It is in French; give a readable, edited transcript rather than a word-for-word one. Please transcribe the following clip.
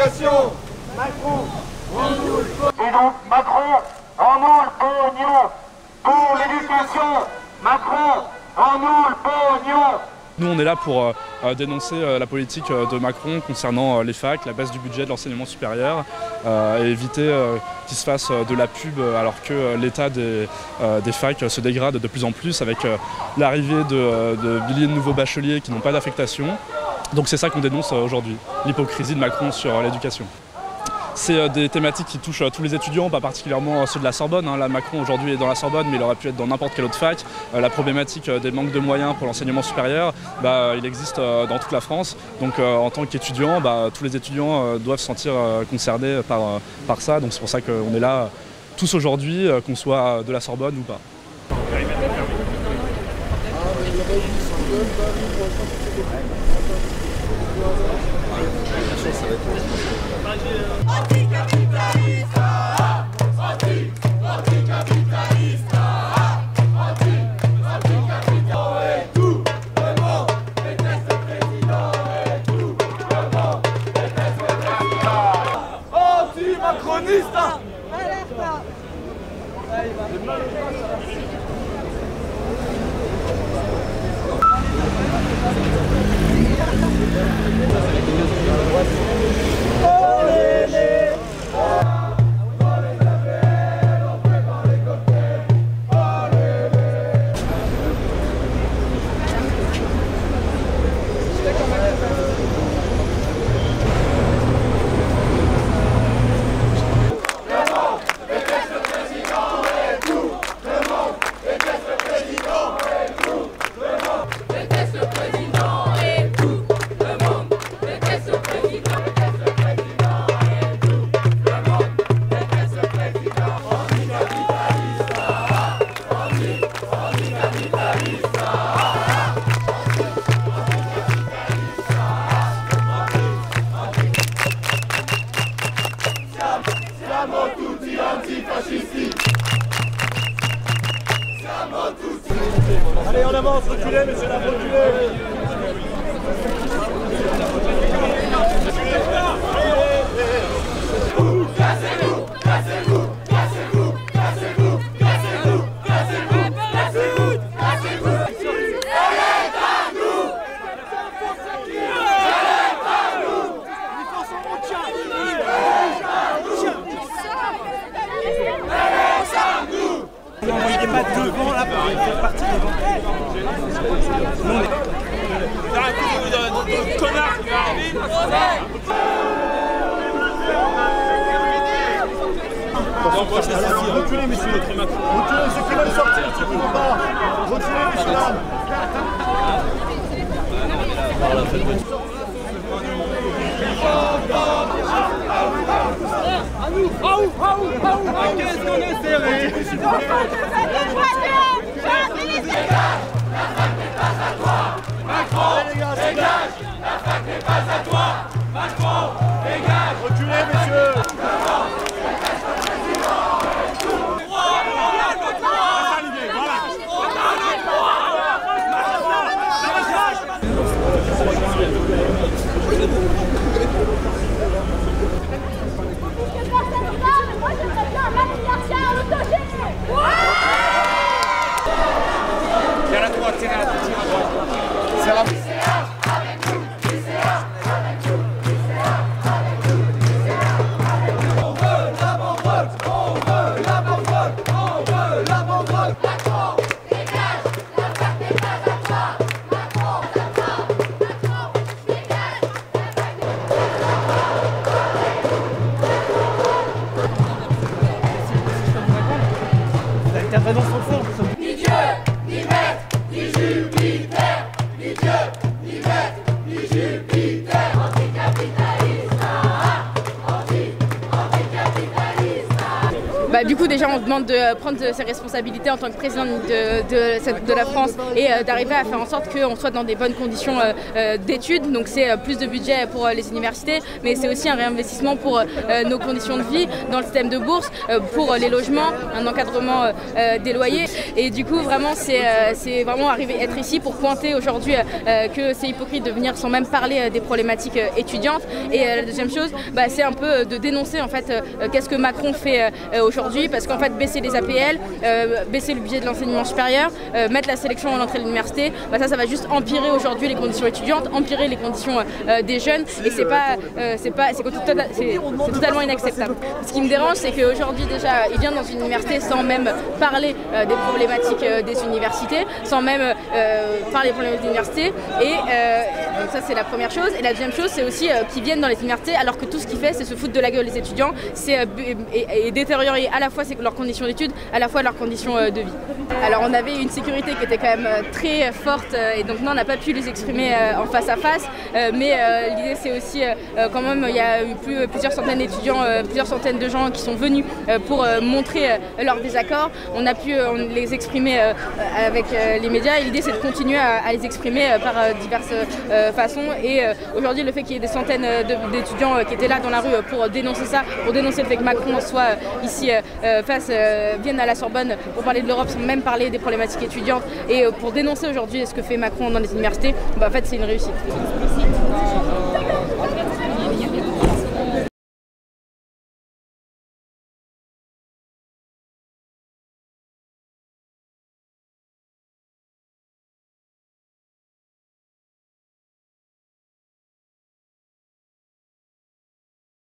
l'éducation. Macron, en nous le pognon. Et donc Macron, en nous le pognon. Pour l'éducation, Macron, en nous le pognon. Nous, on est là pour dénoncer la politique de Macron concernant les facs, la baisse du budget de l'enseignement supérieur et éviter qu'il se fasse de la pub alors que l'état des facs se dégrade de plus en plus avec l'arrivée de milliers de nouveaux bacheliers qui n'ont pas d'affectation. Donc c'est ça qu'on dénonce aujourd'hui, l'hypocrisie de Macron sur l'éducation. C'est des thématiques qui touchent tous les étudiants, pas particulièrement ceux de la Sorbonne. Là, Macron aujourd'hui est dans la Sorbonne, mais il aurait pu être dans n'importe quelle autre fac. La problématique des manques de moyens pour l'enseignement supérieur, il existe dans toute la France. Donc en tant qu'étudiant, tous les étudiants doivent se sentir concernés par ça. Donc c'est pour ça qu'on est là tous aujourd'hui, qu'on soit de la Sorbonne ou pas. Anti-macroniste. Siamo tutti antifascisti. Siamo tutti. Allez, en avance, reculez, monsieur, la reculez. Cassez-vous, cassez-vous, cassez-vous, cassez-vous, cassez-vous, cassez-vous, cassez-vous, cassez-vous. Elle est à nous. Elle est à nous. Il faut son soutien. Elle est à nous. Vous n'envoyez pas devant là pour faire partie devant. T'as un coup de connard qui arrive. Reculez, messieurs. Reculez, ceux qui veulent sortir, ceux qui vont pas. Reculez, messieurs, dames. Qu'est-ce qu'on est serré. La fac n'est pas à toi. Macron, dégage. La fac n'est pas à toi. Macron, dégage. Reculez, messieurs. coup déjà on demande de prendre ses responsabilités en tant que président de la France et d'arriver à faire en sorte qu'on soit dans des bonnes conditions d'études. Donc c'est plus de budget pour les universités, mais c'est aussi un réinvestissement pour nos conditions de vie dans le système de bourse, pour les logements, un encadrement des loyers. Et du coup vraiment c'est vraiment être ici pour pointer aujourd'hui que c'est hypocrite de venir sans même parler des problématiques étudiantes. Et la deuxième chose, c'est un peu de dénoncer en fait qu'est-ce que Macron fait aujourd'hui, parce qu'en fait baisser les APL, baisser le budget de l'enseignement supérieur, mettre la sélection à l'entrée de l'université, ça va juste empirer aujourd'hui les conditions étudiantes, empirer les conditions des jeunes, et c'est totalement inacceptable. Ce qui me dérange, c'est qu'aujourd'hui déjà il vient dans une université sans même parler des problématiques des universités, sans même parler des problématiques des universités, et donc ça c'est la première chose. Et la deuxième chose, c'est aussi qu'ils viennent dans les universités alors que tout ce qu'il fait c'est se foutre de la gueule des étudiants, c'est et détériorer à la fois leurs conditions d'études, à la fois leurs conditions de vie. Alors on avait une sécurité qui était quand même très forte, et donc non, on n'a pas pu les exprimer en face à face, mais l'idée c'est aussi quand même il y a eu plusieurs centaines d'étudiants, plusieurs centaines de gens qui sont venus pour montrer leur désaccord. On a pu les exprimer avec les médias, et l'idée c'est de continuer à les exprimer par diverses façons. Et aujourd'hui le fait qu'il y ait des centaines d'étudiants qui étaient là dans la rue pour dénoncer ça, pour dénoncer le fait que Macron soit ici vienne à la Sorbonne pour parler de l'Europe sans même parler des problématiques étudiantes, et pour dénoncer aujourd'hui ce que fait Macron dans les universités, en fait c'est une réussite.